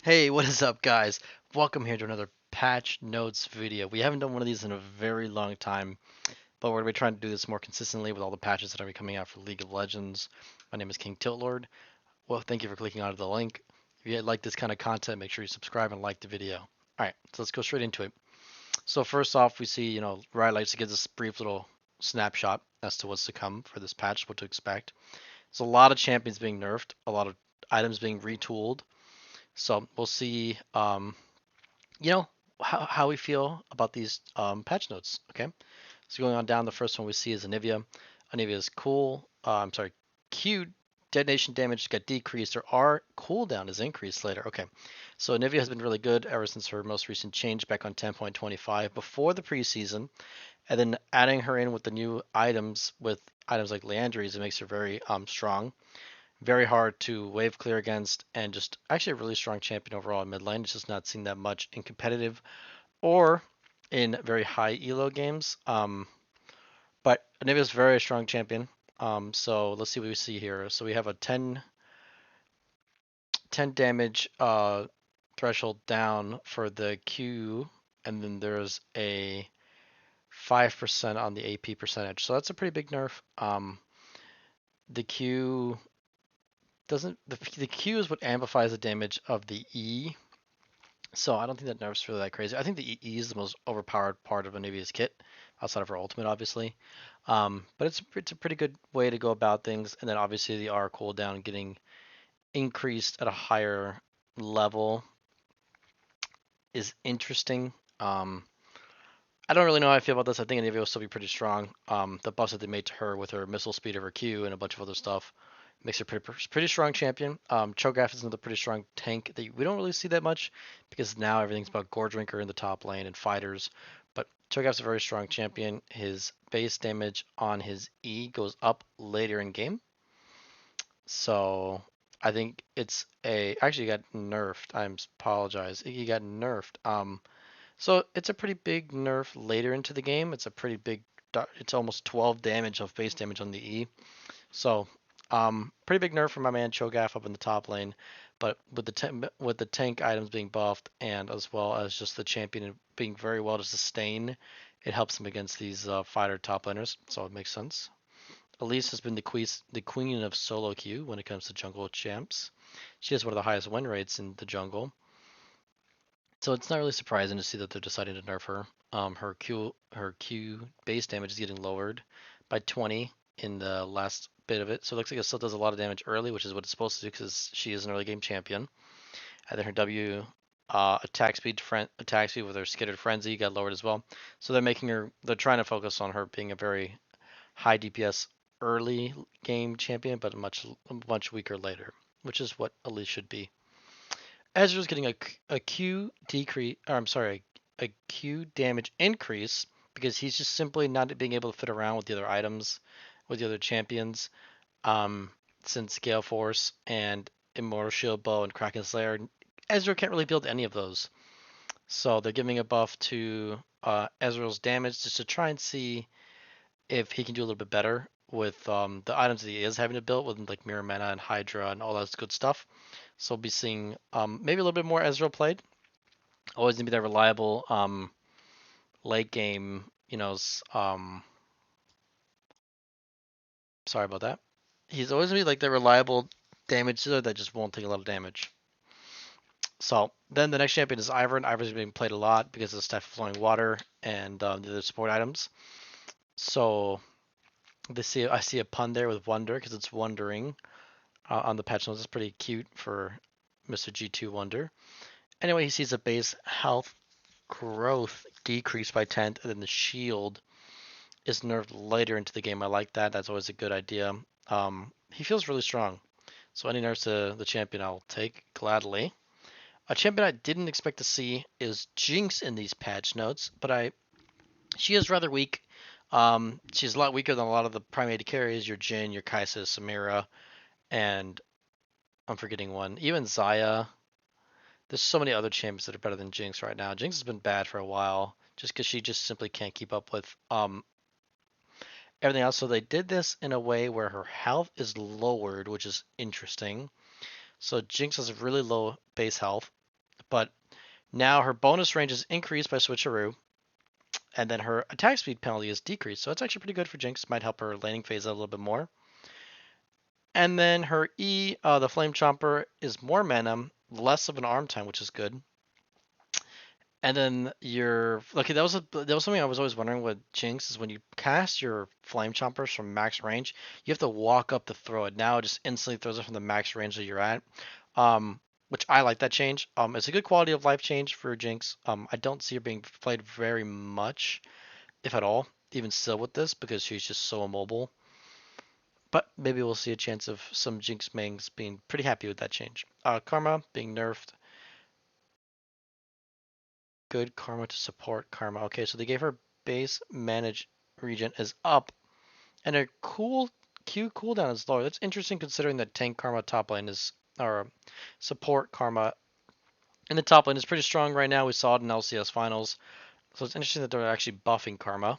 Hey, what is up, guys? Welcome here to another patch notes video. We haven't done one of these in a very long time, but we're going to be trying to do this more consistently with all the patches that are coming out for League of Legends. My name is King Tiltlord. Well, thank you for clicking onto the link. If you like this kind of content, make sure you subscribe and like the video. All right, so let's go straight into it. So first off, we see, Riot likes to give us a brief little snapshot as to what's to come for this patch, what to expect. There's a lot of champions being nerfed, a lot of items being retooled. So we'll see, you know, how we feel about these patch notes. Okay, so going on down, the first one we see is Anivia. Anivia is cool. I'm sorry, Q detonation damage got decreased, or R cooldown is increased later. Okay, so Anivia has been really good ever since her most recent change back on 10.25 before the preseason, and then adding her in with the new items with items like Leandries, it makes her very strong. Very hard to wave clear against, and just actually a really strong champion overall in mid lane. It's just not seen that much in competitive or in very high elo games. But Anivia's very strong champion. So let's see what we see here. So we have a 10 damage threshold down for the Q, and then there's a 5% on the AP percentage. So that's a pretty big nerf. The Q doesn't the Q is what amplifies the damage of the E. So I don't think that nerf's really that crazy. I think the E is the most overpowered part of Anivia's kit, outside of her ultimate, obviously. But it's a pretty good way to go about things. And then obviously the R cooldown getting increased at a higher level is interesting. I don't really know how I feel about this. I think Anivia will still be pretty strong. The buffs that they made to her with her missile speed of her Q and a bunch of other stuff makes her pretty strong champion. ChoGath is another pretty strong tank that we don't really see that much because now everything's about Goredrinker in the top lane and fighters. But ChoGath's a very strong champion. His base damage on his E goes up later in game. So I think it's a actually he got nerfed. I apologize. He got nerfed. So it's a pretty big nerf later into the game. It's a pretty big. It's almost 12 damage of base damage on the E. So pretty big nerf for my man ChoGath up in the top lane. But with the tank items being buffed, and as well as just the champion being very well to sustain, it helps him against these fighter top laners. So it makes sense. Elise has been the queen of solo queue when it comes to jungle champs. She has one of the highest win rates in the jungle. So it's not really surprising to see that they're deciding to nerf her. Her Q base damage is getting lowered by 20 in the last bit of it. So it looks like it still does a lot of damage early, which is what it's supposed to do because she is an early game champion. And then her W attack speed with her skittered frenzy got lowered as well. So they're trying to focus on her being a very high DPS early game champion, but much weaker later, which is what Elise should be. Ezreal's getting a Q decrease, or I'm sorry, a Q damage increase because he's just simply not being able to fit around with the other items, with the other champions, since Gale Force and Immortal Shield Bow and Kraken Slayer. Ezreal can't really build any of those. So they're giving a buff to Ezreal's damage just to try and see if he can do a little bit better with the items that he is having to build with like Mirror Mana and Hydra and all that good stuff. So we'll be seeing maybe a little bit more Ezreal played. Always gonna be that reliable late game, sorry about that. He's always gonna be like the reliable damage dealer that just won't take a lot of damage. So then the next champion is Ivor, and Ivor's being played a lot because of the Staff of Flowing Water and the other support items. So I see a pun there with Wonder because it's wondering on the patch notes. It's pretty cute for Mr. G2 Wonder. Anyway, he sees a base health growth decrease by 10, and then the shield is nerfed later into the game. I like that. That's always a good idea. He feels really strong. So any nerfs to the champion I'll take gladly. A champion I didn't expect to see is Jinx in these patch notes, but she is rather weak. She's a lot weaker than a lot of the prime AD carries, your Jhin, your Kai'Sa, Samira, and I'm forgetting one. Even Xayah. There's so many other champions that are better than Jinx right now. Jinx has been bad for a while, just because she just simply can't keep up with everything else. So they did this in a way where her health is lowered, which is interesting. So Jinx has a really low base health, But now her bonus range is increased by switcheroo, and then her attack speed penalty is decreased. So it's actually pretty good for Jinx. Might help her laning phase out a little bit more. And then her E, the Flame Chomper, is more mana, less of an arm time, which is good. And then your okay, that was something I was always wondering with Jinx is when you cast your Flame Chompers from max range, you have to walk up to throw it. Now it just instantly throws it from the max range that you're at. Which I like that change. It's a good quality of life change for Jinx. I don't see her being played very much, if at all, even still with this, because she's just so immobile. But maybe we'll see a chance of some Jinx mains being pretty happy with that change. Karma being nerfed. Good karma to support karma. Okay, so they gave her base manage regen is up, and her Q cooldown is lower. That's interesting considering that tank karma top lane is, or support karma in the top lane is pretty strong right now. We saw it in LCS finals, so it's interesting that they're actually buffing karma.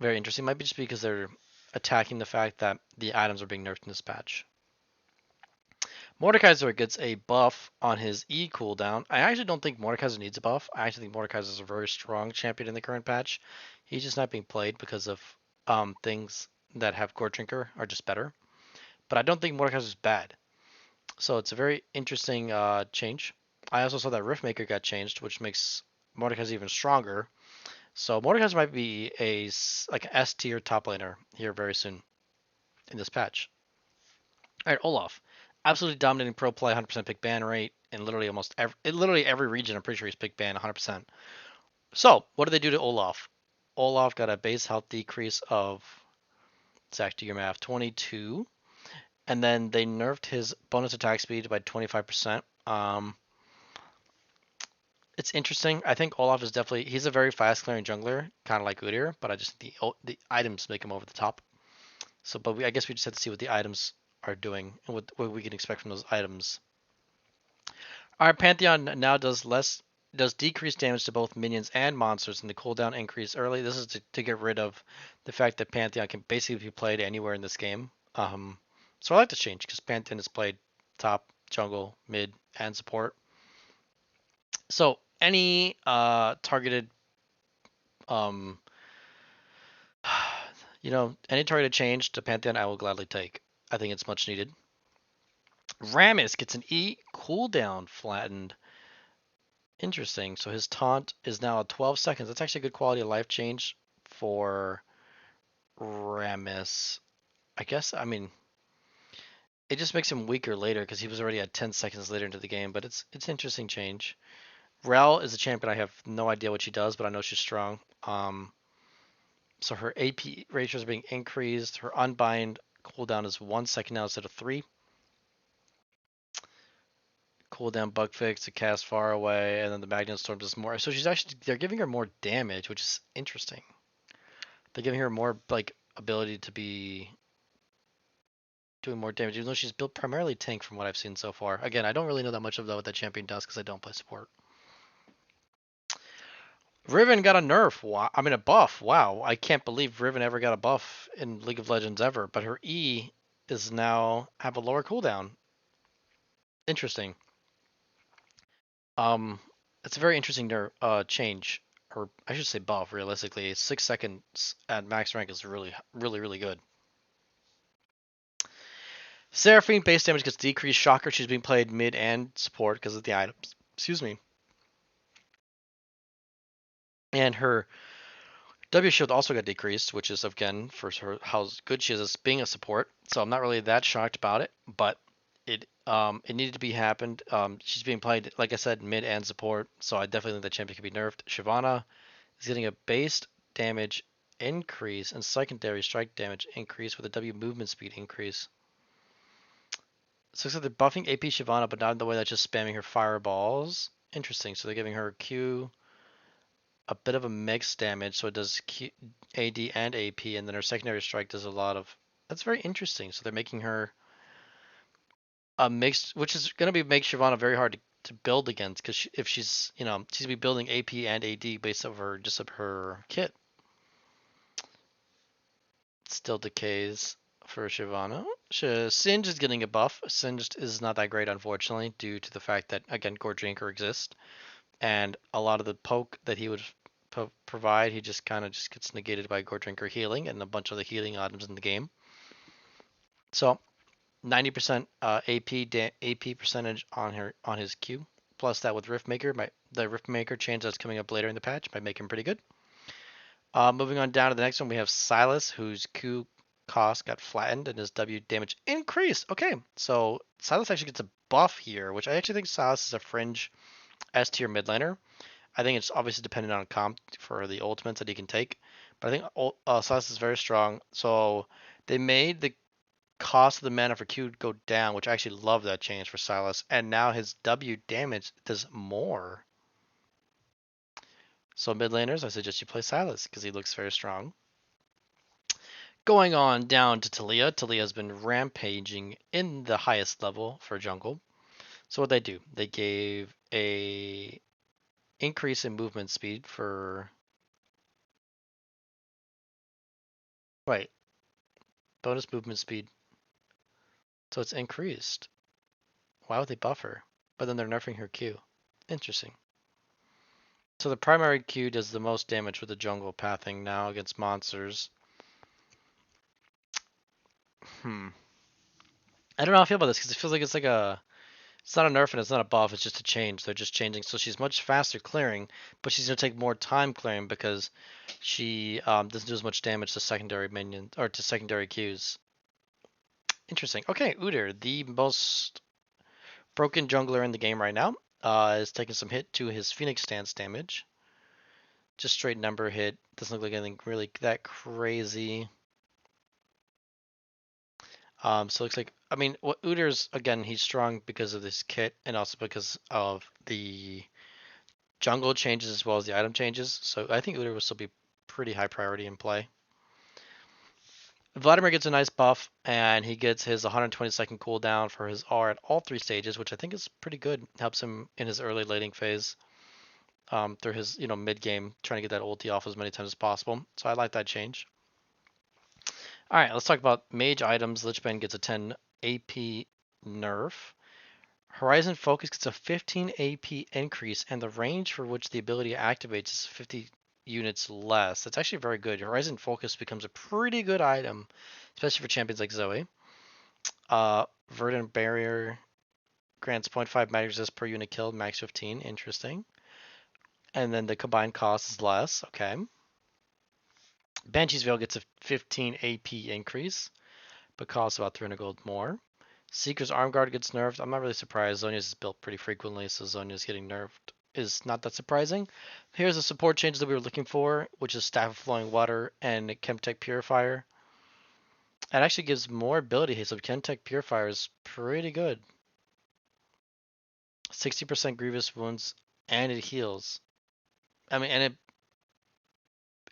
Very interesting. Might be just because they're attacking the fact that the items are being nerfed in this patch. Mordecai gets a buff on his E cooldown. I actually don't think Mordecai needs a buff. I actually think Mordecai is a very strong champion in the current patch. He's just not being played because of things that have Goredrinker are just better. But I don't think Mordecai is bad. So it's a very interesting change. I also saw that Riftmaker got changed, which makes Mordecai even stronger. So Mordecai might be a like an S tier top laner here very soon in this patch. All right, Olaf, absolutely dominating pro play, 100% pick ban rate in literally every region. I'm pretty sure he's pick ban 100%. So what did they do to Olaf? Olaf got a base health decrease of, Zach, do your math, 22, and then they nerfed his bonus attack speed by 25%. It's interesting. I think Olaf is he's a very fast clearing jungler, kind of like Udyr, but I just think the items make him over the top. So, but I guess we just have to see what the items are doing and what we can expect from those items. Our Pantheon now does decreased damage to both minions and monsters, and the cooldown increase early. This is to get rid of the fact that Pantheon can basically be played anywhere in this game. So I like this change because Pantheon is played top, jungle, mid, and support. So any targeted, any targeted change to Pantheon, I will gladly take. I think it's much needed. Rammus gets an E cooldown flattened. Interesting. So his taunt is now at 12 seconds. That's actually a good quality of life change for Rammus. I guess, I mean, it just makes him weaker later because he was already at 10 seconds later into the game, but it's interesting change. Rell is a champion. I have no idea what she does, but I know she's strong. So her AP ratios are being increased. Her unbind cooldown is 1 second now instead of 3. Cooldown bug fix to cast far away, and then the Magnet Storm does more. So they're giving her more damage, which is interesting. They're giving her more like ability to be doing more damage, even though she's built primarily tank from what I've seen so far. Again, I don't really know that much of what that champion does because I don't play support. Riven got a nerf. Wow. I mean a buff. Wow. I can't believe Riven ever got a buff in League of Legends ever. But her E is now have a lower cooldown. Interesting. It's a very interesting change, or I should say buff. Realistically, 6 seconds at max rank is really, really, really good. Seraphine base damage gets decreased. Shocker, she's being played mid and support because of the items. Excuse me. And her W shield also got decreased, which is again for her how good she is as being a support. So I'm not really that shocked about it, but it needed to be happened. She's being played, like I said, mid and support, so I definitely think the champion could be nerfed. Shyvana is getting a base damage increase and secondary strike damage increase with a W movement speed increase. So they're buffing AP Shyvana, but not in the way that's just spamming her fireballs. Interesting. So they're giving her Q a bit of a mixed damage, so it does AD and AP, and then her secondary strike does a lot of. That's very interesting. So they're making her a mixed, which is going to make Shyvana very hard to build against because if she's she's going to be building AP and AD based over just her kit. Still decays. for Shyvana. Singe is getting a buff. Singe is not that great, unfortunately, due to the fact that, again, Goredrinker exists. And a lot of the poke that he would provide, he just kind of just gets negated by Goredrinker healing and a bunch of the healing items in the game. So 90% AP percentage on his Q. Plus that with Riftmaker, the Riftmaker change that's coming up later in the patch might make him pretty good. Moving on down to the next one, we have Sylas, whose Q cost got flattened and his W damage increased. Okay, so Sylas actually gets a buff here, which I actually think Sylas is a fringe S tier mid laner. I think it's obviously dependent on comp for the ultimates that he can take, but I think Sylas is very strong. So they made the cost of the mana for Q go down, which I actually love that change for Sylas, and now his W damage does more. So mid laners, I suggest you play Sylas because he looks very strong. Going on down to Talia. Talia has been rampaging in the highest level for jungle. So what they do, they gave a increase in movement speed for wait, bonus movement speed. So it's increased. Why would they buff her? But then they're nerfing her Q. Interesting. So the primary Q does the most damage with the jungle pathing now against monsters. I don't know how I feel about this because it feels like it's not a nerf and it's not a buff, it's just a change. They're just changing. So she's much faster clearing, but she's going to take more time clearing because she doesn't do as much damage to secondary minions or to secondary Qs. Interesting. Okay, Udyr, the most broken jungler in the game right now, is taking some hit to his Phoenix stance damage. Just straight number hit. Doesn't look like anything really that crazy. So it looks like, I mean, what Udyr's, again, he's strong because of this kit and also because of the jungle changes as well as the item changes. So I think Udyr will still be pretty high priority in play. Vladimir gets a nice buff and he gets his 120-second cooldown for his R at all 3 stages, which I think is pretty good. Helps him in his early laning phase. Through his, mid game, trying to get that ulti off as many times as possible. So I like that change. All right, let's talk about mage items. Lichband gets a 10 AP nerf. Horizon Focus gets a 15 AP increase, and the range for which the ability activates is 50 units less. That's actually very good. Horizon Focus becomes a pretty good item, especially for champions like Zoe. Verdant Barrier grants 0.5 magic resist per unit killed, max 15. Interesting. And then the combined cost is less. Okay. Banshee's Veil gets a 15 AP increase, but costs about 300 gold more. Seeker's Arm Guard gets nerfed. I'm not really surprised. Zhonya's is built pretty frequently, so Zhonya's getting nerfed is not that surprising. Here's the support changes that we were looking for, which is Staff of Flowing Water and Chemtech Purifier. It actually gives more ability haste, so Chemtech Purifier is pretty good. 60% grievous wounds, and it heals. I mean, and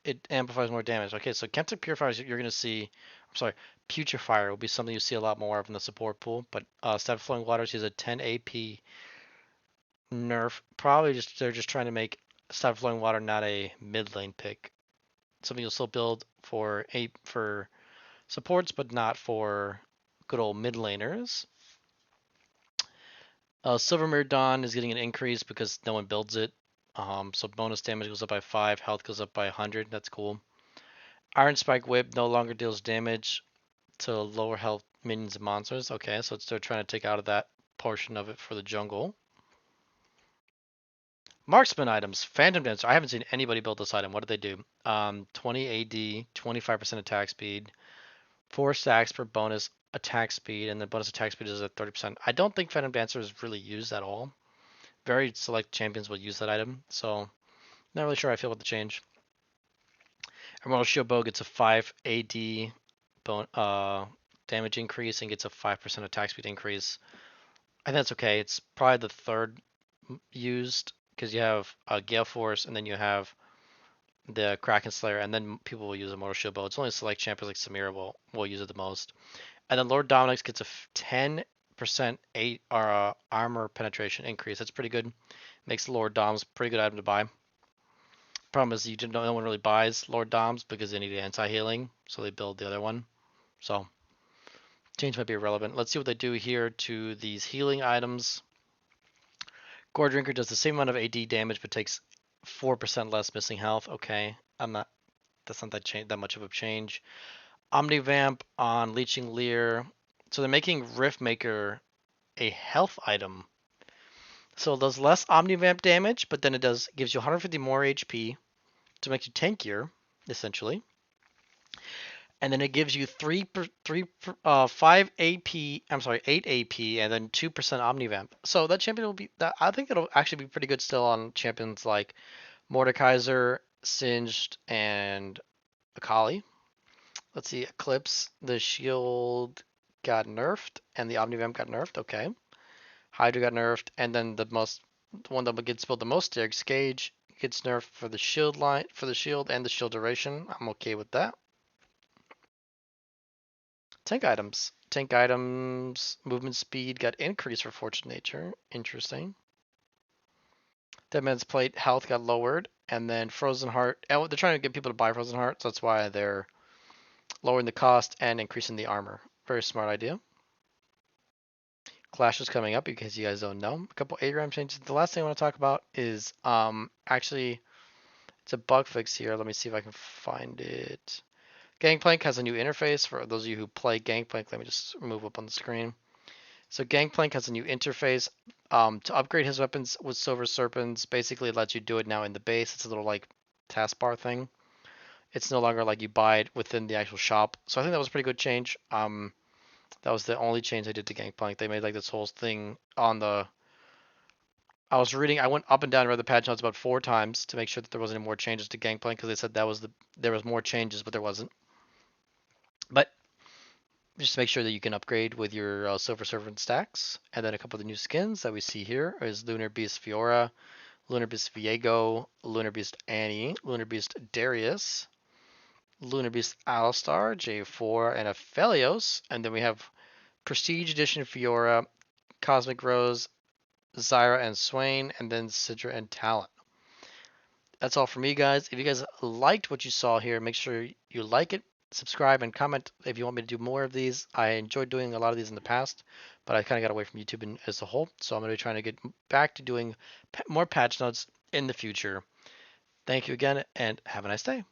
it amplifies more damage. Okay, so Chemtech Purifier, you're going to see, I'm sorry, Putrefier will be something you see a lot more of in the support pool, but Staff of Flowing Waters is a 10 AP nerf. Probably they're just trying to make Staff of Flowing Water not a mid lane pick. Something you'll still build for supports, but not for good old mid laners. Silvermere Dawn is getting an increase because no one builds it. So bonus damage goes up by 5, health goes up by 100. That's cool. Iron Spike Whip no longer deals damage to lower health minions and monsters. Okay, so they're trying to take out of that portion of it for the jungle. Marksman items. Phantom Dancer. I haven't seen anybody build this item. What do they do? 20 AD, 25% attack speed, 4 stacks per bonus attack speed, and the bonus attack speed is at 30%. I don't think Phantom Dancer is really used at all. Very select champions will use that item, so not really sure how I feel about the change. Immortal Shield Bow gets a 5 AD damage increase and gets a 5% attack speed increase. I think that's okay. It's probably the third used because you have Gale Force and then you have the Kraken Slayer, and then people will use Immortal Shield Bow. It's only select champions like Samira will use it the most. And then Lord Dominik's gets a 10% armor penetration increase. That's pretty good. Makes Lord Dom's a pretty good item to buy. Problem is no one really buys Lord Doms because they need anti-healing, so they build the other one. So Change might be irrelevant. Let's see what they do here to these healing items. Goredrinker does the same amount of AD damage, but takes 4% less missing health. Okay, that's not that much of a change. Omnivamp on Leeching Leer. So they're making Riftmaker a health item. So it does less Omnivamp damage, but then it gives you 150 more HP to make you tankier, essentially. And then it gives you 5 AP. I'm sorry, 8 AP, and then 2% Omnivamp. So that champion will be. I think it'll actually be pretty good still on champions like Mordecai, Singed, and Akali. Let's see, Eclipse. The shield got nerfed, and the Omnivamp got nerfed. Okay. Hydra got nerfed, and then the one that gets built the most, Derek's Gage, gets nerfed for the shield and the shield duration. I'm okay with that. Tank items. Movement speed got increased for Fortune Nature. Interesting. Dead Man's Plate health got lowered, and then Frozen Heart. They're trying to get people to buy Frozen Heart, so that's why they're lowering the cost and increasing the armor. Very smart idea. Clash is coming up because you guys don't know. A couple ARAM changes. The last thing I want to talk about is actually it's a bug fix here. Let me see if I can find it. Gangplank has a new interface for those of you who play Gangplank. Let me just move up on the screen. So Gangplank has a new interface. To upgrade his weapons with Silver Serpents, basically it lets you do it now in the base. It's a little like taskbar thing. It's no longer like you buy it within the actual shop. So I think that was a pretty good change. That was the only change they did to Gangplank. They made like this whole thing on the. I was reading. I went up and down and read the patch notes about 4 times to make sure that there wasn't any more changes to Gangplank because they said there was more changes, but there wasn't. But just make sure that you can upgrade with your Silver Servant stacks. And then a couple of the new skins that we see here is Lunar Beast Fiora, Lunar Beast Viego, Lunar Beast Annie, Lunar Beast Darius, Lunar Beast Alistar, J4, and Aphelios. And then we have Prestige Edition Fiora, Cosmic Rose, Zyra and Swain, and then Sidra and Talon. That's all from me, guys. If you guys liked what you saw here, make sure you like it, subscribe, and comment if you want me to do more of these. I enjoyed doing a lot of these in the past, but I kind of got away from YouTube as a whole, so I'm going to be trying to get back to doing more patch notes in the future. Thank you again, and have a nice day.